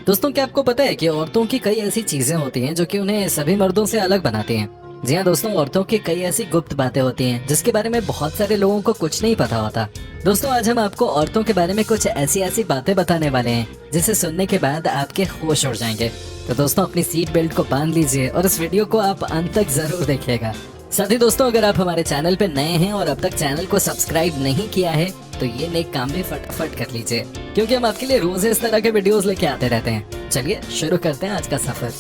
दोस्तों, क्या आपको पता है कि औरतों की कई ऐसी चीजें होती हैं जो कि उन्हें सभी मर्दों से अलग बनाती हैं। जी हाँ दोस्तों, औरतों की कई ऐसी गुप्त बातें होती हैं जिसके बारे में बहुत सारे लोगों को कुछ नहीं पता होता। दोस्तों, आज हम आपको औरतों के बारे में कुछ ऐसी ऐसी बातें बताने वाले हैं जिसे सुनने के बाद आपके होश उड़ जाएंगे। तो दोस्तों, अपनी सीट बेल्ट को बांध लीजिए और इस वीडियो को आप अंत तक जरूर देखिएगा। साथ ही दोस्तों, अगर आप हमारे चैनल पे नए हैं और अब तक चैनल को सब्सक्राइब नहीं किया है तो ये नेक काम भी फटाफट कर लीजिए, क्योंकि हम आपके लिए रोज इस तरह के वीडियोस लेके आते रहते हैं। चलिए शुरू करते हैं आज का सफर।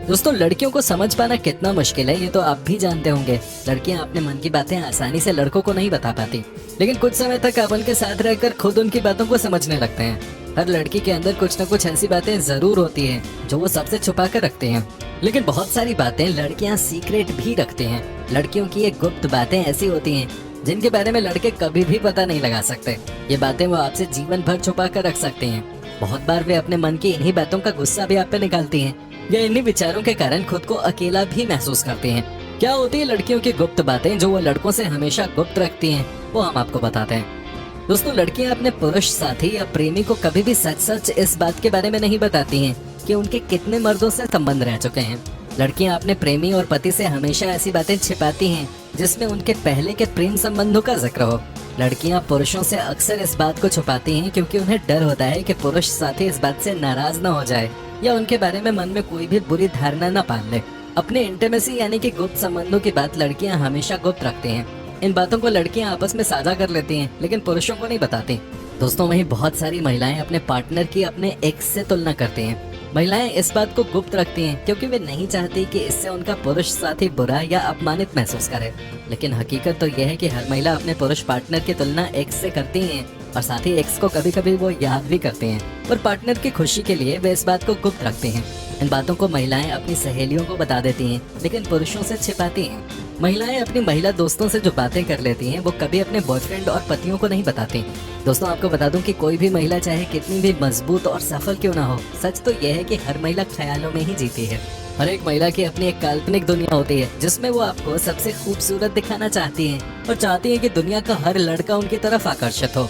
दोस्तों, लड़कियों को समझ पाना कितना मुश्किल है ये तो आप भी जानते होंगे। लड़कियां अपने मन की बातें आसानी से लड़कों को नहीं बता पाती, लेकिन कुछ समय तक आप उनके साथ रहकर खुद उनकी बातों को समझने लगते हैं। हर लड़की के अंदर कुछ न कुछ ऐसी बातें जरूर होती हैं जो वो सबसे छुपा कर रखते हैं, लेकिन बहुत सारी बातें लड़कियां सीक्रेट भी रखती हैं। लड़कियों की ये गुप्त बातें ऐसी होती हैं जिनके बारे में लड़के कभी भी पता नहीं लगा सकते। ये बातें वो आपसे जीवन भर छुपा कर रख सकते हैं। बहुत बार वे अपने मन की इन्हीं बातों का गुस्सा भी आप पे निकालती हैं, या इन्हीं विचारों के कारण खुद को अकेला भी महसूस करती हैं। क्या होती है लड़कियों की गुप्त बातें जो वो लड़कों से हमेशा गुप्त रखती हैं, वो हम आपको बताते हैं। दोस्तों, लड़कियां अपने पुरुष साथी या प्रेमी को कभी भी सच सच इस बात के बारे में नहीं बताती हैं कि उनके कितने मर्दों से संबंध रह चुके हैं। लड़कियां अपने प्रेमी और पति से हमेशा ऐसी बातें छिपाती हैं जिसमें उनके पहले के प्रेम संबंधों का जिक्र हो। लड़कियां पुरुषों से अक्सर इस बात को छुपाती हैं क्योंकि उन्हें डर होता है कि पुरुष साथी इस बात से नाराज न हो जाए या उनके बारे में मन में कोई भी बुरी धारणा न पाल ले। अपने इंटीमेसी यानी कि गुप्त संबंधों की बात लड़कियां हमेशा गुप्त रखती हैं। इन बातों को लड़कियां आपस में साझा कर लेती हैं, लेकिन पुरुषों को नहीं बताती। दोस्तों, वहीं बहुत सारी महिलाएं अपने पार्टनर की अपने एक्स से तुलना करती हैं। महिलाएं इस बात को गुप्त रखती हैं क्योंकि वे नहीं चाहती कि इससे उनका पुरुष साथी बुरा या अपमानित महसूस करे। लेकिन हकीकत तो यह है कि हर महिला अपने पुरुष पार्टनर की तुलना एक्स से करती हैं, और साथ ही एक्स को कभी कभी वो याद भी करते हैं, पर पार्टनर की खुशी के लिए वे इस बात को गुप्त रखते हैं। इन बातों को महिलाएं अपनी सहेलियों को बता देती हैं, लेकिन पुरुषों से छिपाती हैं। महिलाएं अपनी महिला दोस्तों से जो बातें कर लेती हैं वो कभी अपने बॉयफ्रेंड और पतियों को नहीं बताती। दोस्तों, आपको बता दूं कि कोई भी महिला चाहे कितनी भी मजबूत और सफल क्यों ना हो, सच तो यह है कि हर महिला ख्यालों में ही जीती है। हर एक महिला की अपनी एक काल्पनिक दुनिया होती है जिसमें वो आपको सबसे खूबसूरत दिखाना चाहती है और चाहती है कि दुनिया का हर लड़का उनकी तरफ आकर्षित हो।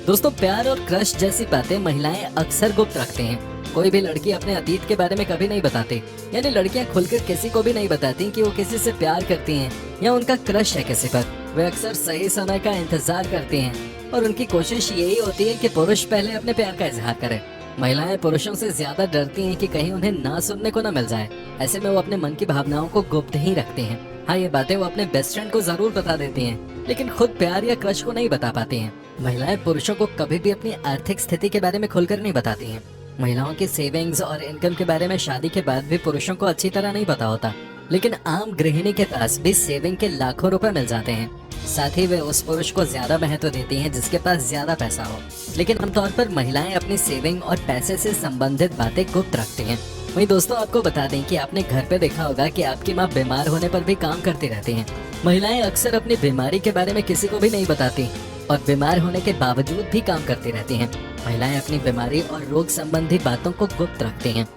दोस्तों, प्यार और क्रश जैसी बातें महिलाएं अक्सर गुप्त रखती हैं। कोई भी लड़की अपने अतीत के बारे में कभी नहीं बताती, यानी लड़कियां खुलकर किसी को भी नहीं बताती कि वो किसी से प्यार करती हैं या उनका क्रश है किसी पर। वे अक्सर सही समय का इंतजार करती हैं और उनकी कोशिश यही होती है कि पुरुष पहले अपने प्यार का इजहार करे। महिलाएं पुरुषों से ज्यादा डरती हैं कि कहीं उन्हें ना सुनने को ना मिल जाए। ऐसे में वो अपने मन की भावनाओं को गुप्त ही रखती हैं। हाँ, ये बातें वो अपने बेस्ट फ्रेंड को जरूर बता देती हैं, लेकिन खुद प्यार या क्रश को नहीं बता पाती हैं। महिलाएं पुरुषों को कभी भी अपनी आर्थिक स्थिति के बारे में खुलकर नहीं बताती हैं। महिलाओं की सेविंग्स और इनकम के बारे में शादी के बाद भी पुरुषों को अच्छी तरह नहीं पता होता, लेकिन आम गृहिणी के पास भी सेविंग के लाखों रुपए मिल जाते हैं। साथ ही वे उस पुरुष को ज्यादा महत्व देती हैं जिसके पास ज्यादा पैसा हो। लेकिन आमतौर पर महिलाएं अपनी सेविंग और पैसे से संबंधित बातें गुप्त रखती हैं। वहीं दोस्तों, आपको बता दें कि आपने घर पे देखा होगा कि आपकी माँ बीमार होने पर भी काम करती रहती हैं। महिलाएं अक्सर अपनी बीमारी के बारे में किसी को भी नहीं बताती और बीमार होने के बावजूद भी काम करती रहती हैं। महिलाएं अपनी बीमारी और रोग संबंधी बातों को गुप्त रखती हैं।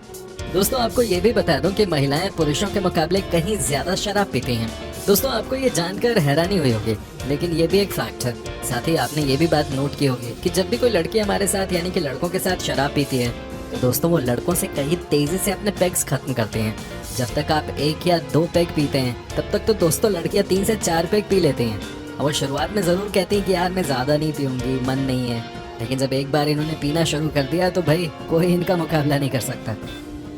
दोस्तों, आपको ये भी बता दूं कि महिलाएं पुरुषों के मुकाबले कहीं ज्यादा शराब पीती हैं। दोस्तों, आपको ये जानकर हैरानी हुई होगी, लेकिन ये भी एक फैक्ट है। साथ ही आपने ये भी बात नोट की होगी कि जब भी कोई लड़की हमारे साथ यानी कि लड़कों के साथ शराब पीती है तो दोस्तों वो लड़कों से कहीं तेजी से अपने पेग्स खत्म करते हैं। जब तक आप 1 या 2 पेग पीते हैं तब तक तो दोस्तों लड़कियां 3 से 4 पेग पी लेती हैं। और वो शुरुआत में जरूर कहती हैं कि यार मैं ज्यादा नहीं पीऊंगी, मन नहीं है, लेकिन जब एक बार इन्होंने पीना शुरू कर दिया तो भाई कोई इनका मुकाबला नहीं कर सकता।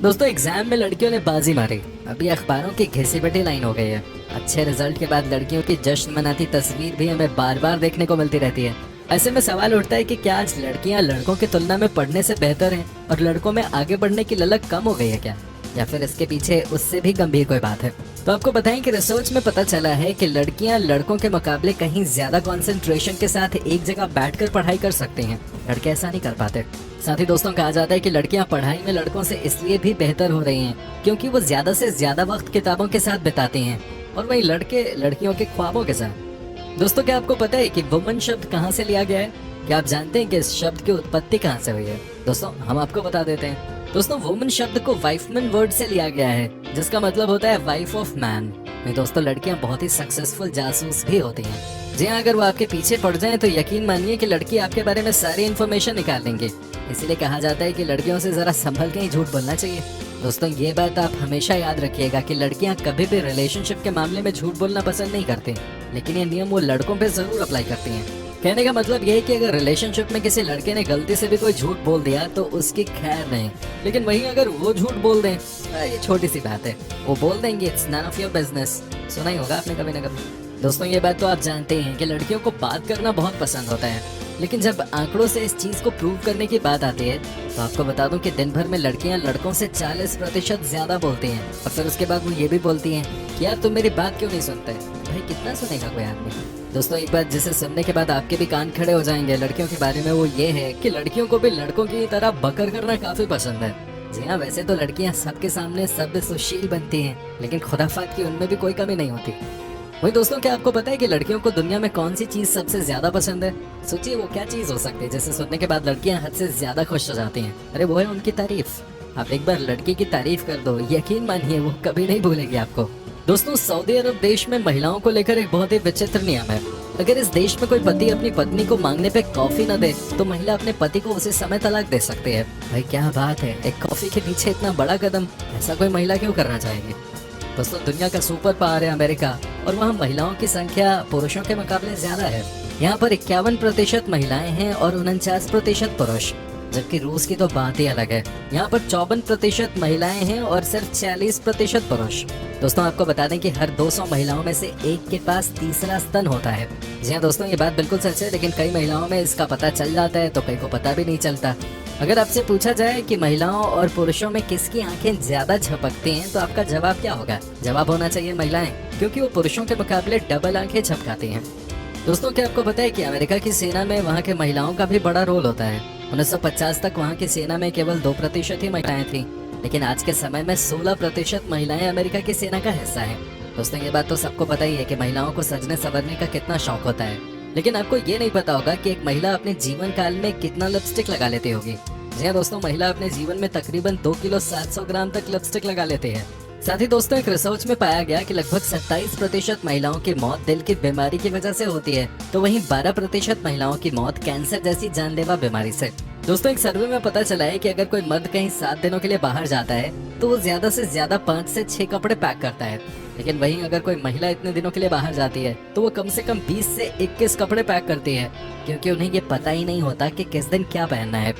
दोस्तों, एग्जाम में लड़कियों ने बाजी मारी, अभी अखबारों की घिसी पिटी लाइन हो गई है। अच्छे रिजल्ट के बाद लड़कियों की जश्न मनाती तस्वीर भी हमें बार बार देखने को मिलती रहती है। ऐसे में सवाल उठता है कि क्या आज लड़कियां लड़कों की तुलना में पढ़ने से बेहतर हैं और लड़कों में आगे बढ़ने की ललक कम हो गई है क्या, या फिर इसके पीछे उससे भी गंभीर कोई बात है। तो आपको बताएं कि रिसर्च में पता चला है कि लड़कियां लड़कों के मुकाबले कहीं ज्यादा कंसंट्रेशन के साथ एक जगह बैठकर पढ़ाई कर सकती हैं, लड़के ऐसा नहीं कर पाते। साथ ही दोस्तों, कहा जाता है कि लड़कियां पढ़ाई में लड़कों से इसलिए भी बेहतर हो रही हैं क्योंकि वो ज्यादा से ज्यादा वक्त किताबों के साथ बिताती हैं, और वहीं लड़के लड़कियों के ख्वाबों के साथ। दोस्तों, क्या आपको पता है कि वुमन शब्द कहाँ से लिया गया है? क्या आप जानते हैं कि इस शब्द की उत्पत्ति कहाँ से हुई है? दोस्तों, हम आपको बता देते हैं। दोस्तों, वुमन शब्द को वाइफमैन वर्ड से लिया गया है, जिसका मतलब होता है वाइफ ऑफ मैन। दोस्तों, लड़कियां बहुत ही सक्सेसफुल जासूस भी होती हैं। जी हाँ, अगर वो आपके पीछे पड़ जाएं तो यकीन मानिए कि लड़की आपके बारे में सारी इन्फॉर्मेशन निकाल लेंगे। इसीलिए कहा जाता है कि लड़कियों से जरा संभल के ही झूठ बोलना चाहिए। दोस्तों ये बात आप हमेशा याद रखिएगा कि लड़कियां कभी भी रिलेशनशिप के मामले में झूठ बोलना पसंद नहीं करती, लेकिन ये नियम वो लड़कों पे जरूर अप्लाई करती हैं। कहने का मतलब ये है कि अगर रिलेशनशिप में किसी लड़के ने गलती से भी कोई झूठ बोल दिया तो उसकी खैर नहीं, लेकिन वहीं अगर वो झूठ बोल दें, ये छोटी सी बात है, वो बोल देंगे it's none of your business. सुना ही होगा आपने कभी ना कभी। दोस्तों ये बात तो आप जानते हैं कि लड़कियों को बात करना बहुत पसंद होता है, लेकिन जब आंकड़ों से इस चीज को प्रूव करने की बात आती है तो आपको बता दूं कि दिन भर में लड़कियां लड़कों से 40% ज्यादा बोलती हैं, और फिर उसके बाद वो ये भी बोलती हैं कि यार तुम मेरी बात क्यों नहीं सुनते। भाई कितना सुनेगा कोई आदमी। दोस्तों एक बात जिसे सुनने के बाद आपके भी कान खड़े हो जाएंगे लड़कियों के बारे में, वो ये है कि लड़कियों को भी लड़कों की तरह बकर करना काफी पसंद है। जी हाँ, वैसे तो लड़कियां सबके सामने सब सुशील बनती हैं, लेकिन खुराफात की उनमें भी कोई कमी नहीं होती। वही दोस्तों, क्या आपको पता है कि लड़कियों को दुनिया में कौन सी चीज सबसे ज्यादा पसंद है? सोचिए वो क्या चीज हो सकती है जिसे सुनने के बाद लड़कियां हद से ज्यादा खुश हो जाती हैं। अरे वो है उनकी तारीफ। आप एक बार लड़की की तारीफ कर दो, यकीन मानिए वो कभी नहीं भूलेगी आपको। दोस्तों सऊदी अरब देश में महिलाओं को लेकर एक बहुत ही विचित्र नियम है। अगर इस देश में कोई पति अपनी पत्नी को मांगने पे कॉफी न दे तो महिला अपने पति को उसी समय तलाक दे सकती है। भाई क्या बात है, एक कॉफी के पीछे इतना बड़ा कदम, ऐसा कोई महिला क्यों करना चाहेगी? दोस्तों दुनिया का सुपर पावर है अमेरिका, और वहाँ महिलाओं की संख्या पुरुषों के मुकाबले ज्यादा है। यहाँ पर 51% महिलाएं हैं और 49% पुरुष, जबकि रूस की तो बात ही अलग है। यहाँ पर 54% महिलाएं हैं और सिर्फ 46% पुरुष। दोस्तों आपको बता दें कि हर 200 महिलाओं में से एक के पास तीसरा स्तन होता है। जी हाँ दोस्तों, ये बात बिल्कुल सच है, लेकिन कई महिलाओं में इसका पता चल जाता है तो कई को पता भी नहीं चलता। अगर आपसे पूछा जाए कि महिलाओं और पुरुषों में किसकी आंखें ज्यादा झपकती हैं तो आपका जवाब क्या होगा? जवाब होना चाहिए महिलाएं, क्योंकि वो पुरुषों के मुकाबले डबल आंखें झपकाती हैं। दोस्तों क्या आपको पता है कि अमेरिका की सेना में वहाँ के महिलाओं का भी बड़ा रोल होता है। 1950 तक वहाँ की सेना में केवल 2% ही महिलाएं थीं, लेकिन आज के समय में 16% महिलाएं अमेरिका की सेना का हिस्सा हैं। दोस्तों ये बात तो सबको पता ही है कि महिलाओं को सजने संवरने का कितना शौक होता है, लेकिन आपको ये नहीं पता होगा कि एक महिला अपने जीवन काल में कितना लिपस्टिक लगा लेती होगी। जी हाँ दोस्तों, महिला अपने जीवन में तकरीबन 2 किलो 700 ग्राम तक लिपस्टिक लगा लेती है। साथ ही दोस्तों एक रिसर्च में पाया गया कि लगभग 27% महिलाओं की मौत दिल की बीमारी की वजह से होती है, तो वहीं 12% महिलाओं की मौत कैंसर जैसी जानलेवा बीमारी से। दोस्तों एक सर्वे में पता चला है कि अगर कोई मर्द कहीं 7 दिनों के लिए बाहर जाता है तो वो ज्यादा से ज्यादा 5 से 6 कपड़े पैक करता है, लेकिन वहीं अगर कोई महिला इतने दिनों के लिए बाहर जाती है तो वो कम से कम 20 से 21 कपड़े पैक करती है, क्योंकि उन्हें ये पता ही नहीं होता कि किस दिन क्या पहनना है।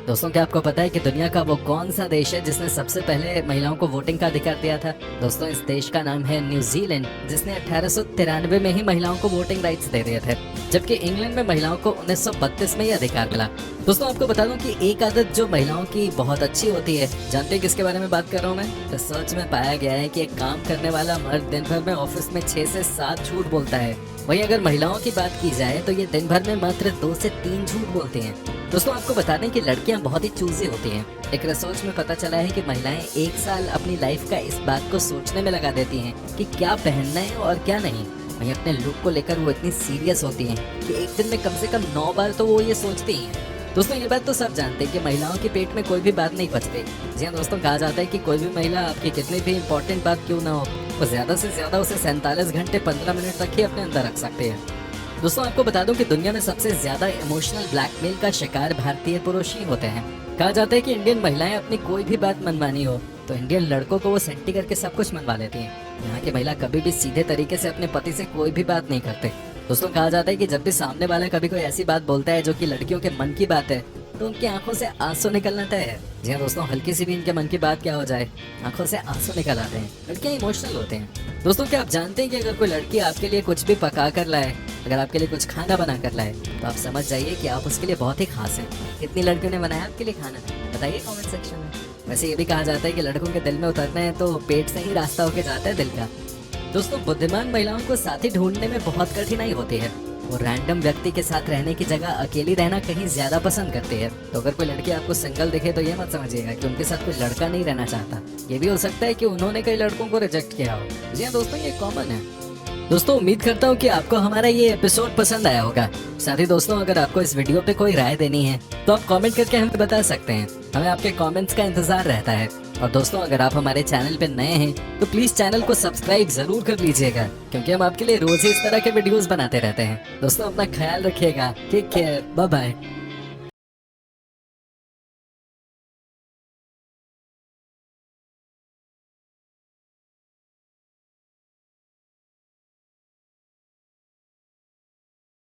दोस्तों क्या आपको पता है कि दुनिया का वो कौन सा देश है जिसने सबसे पहले महिलाओं को वोटिंग का अधिकार दिया था? दोस्तों इस देश का नाम है न्यूजीलैंड, जिसने 1893 में ही महिलाओं को वोटिंग राइट्स दे दिए थे, जबकि इंग्लैंड में महिलाओं को 1932 में ही अधिकार मिला। दोस्तों आपको बता दूं कि एक आदत जो महिलाओं की बहुत अच्छी होती है, जानते हैं किसके बारे में बात कर रहा हूँ मैं? रिसर्च में पाया गया है कि एक काम करने वाला मर्द दिन भर में ऑफिस में 6 से 7 झूठ बोलता है। वहीं अगर महिलाओं की बात की जाए तो ये दिन भर में मात्र 2 से 3 झूठ बोलती हैं। दोस्तों आपको बता दें कि लड़कियां बहुत ही चूजी होती हैं। एक रिसर्च में पता चला है कि महिलाएं 1 साल अपनी लाइफ का इस बात को सोचने में लगा देती हैं कि क्या पहनना है और क्या नहीं। वहीं अपने लुक को लेकर वो इतनी सीरियस होती हैं कि एक दिन में कम से कम 9 बार तो वो ये सोचती हैं। दोस्तों ये बात तो सब जानते हैं कि महिलाओं के पेट में कोई भी बात नहीं पचती। जी हाँ दोस्तों, कहा जाता है कि कोई भी महिला आपकी कितनी भी इम्पोर्टेंट बात क्यों ना हो, वो ज्यादा से ज्यादा उसे 47 घंटे 15 मिनट तक ही अपने अंदर रख सकते हैं। दोस्तों आपको बता दूं कि दुनिया में सबसे ज्यादा इमोशनल ब्लैकमेल का शिकार भारतीय पुरुष ही होते हैं। कहा जाता है कि इंडियन महिलाएं अपनी कोई भी बात मनवानी हो तो इंडियन लड़कों को वो सेंटी करके सब कुछ मनवा लेती हैं। यहाँ की महिला कभी भी सीधे तरीके से अपने पति से कोई भी बात नहीं करते। दोस्तों कहा जाता है कि जब भी सामने वाला कभी कोई ऐसी बात बोलता है जो कि लड़कियों के मन की बात है तो उनकी आंखों से आंसू निकलना तय है। जी हाँ दोस्तों, हल्की सी भी इनके मन की बात क्या हो जाए, आंखों से आंसू निकल आते हैं। लड़कियां इमोशनल होते हैं। दोस्तों क्या आप जानते हैं कि अगर कोई लड़की आपके लिए कुछ भी पका कर लाए, अगर आपके लिए कुछ खाना बना कर लाए, तो आप समझ जाइए कि आप उसके लिए बहुत ही खास हैं। कितनी लड़कियों ने बनाया आपके लिए खाना, बताइए कमेंट सेक्शन में। वैसे ये भी कहा जाता है कि लड़कों के दिल में उतरना है तो पेट से ही रास्ता होके जाता है दिल का। दोस्तों बुद्धिमान महिलाओं को साथी ढूंढने में बहुत कठिनाई होती है। वो रैंडम व्यक्ति के साथ रहने की जगह अकेली रहना कहीं ज्यादा पसंद करती है। तो अगर कोई लड़की आपको सिंगल दिखे तो ये मत समझिएगा कि उनके साथ कोई लड़का नहीं रहना चाहता। ये भी हो सकता है कि उन्होंने कई लड़कों को रिजेक्ट किया हो। जी हाँ दोस्तों, ये कॉमन है। दोस्तों उम्मीद करता हूँ कि आपको हमारा ये एपिसोड पसंद आया होगा। साथ ही दोस्तों अगर आपको इस वीडियो पे कोई राय देनी है तो आप कमेंट करके हमें बता सकते हैं। हमें आपके कमेंट्स का इंतजार रहता है। और दोस्तों अगर आप हमारे चैनल पे नए हैं तो प्लीज चैनल को सब्सक्राइब जरूर कर लीजिएगा, क्योंकि हम आपके लिए रोज ही इस तरह के वीडियोस बनाते रहते हैं। दोस्तों अपना ख्याल रखिएगा। Take care, bye bye.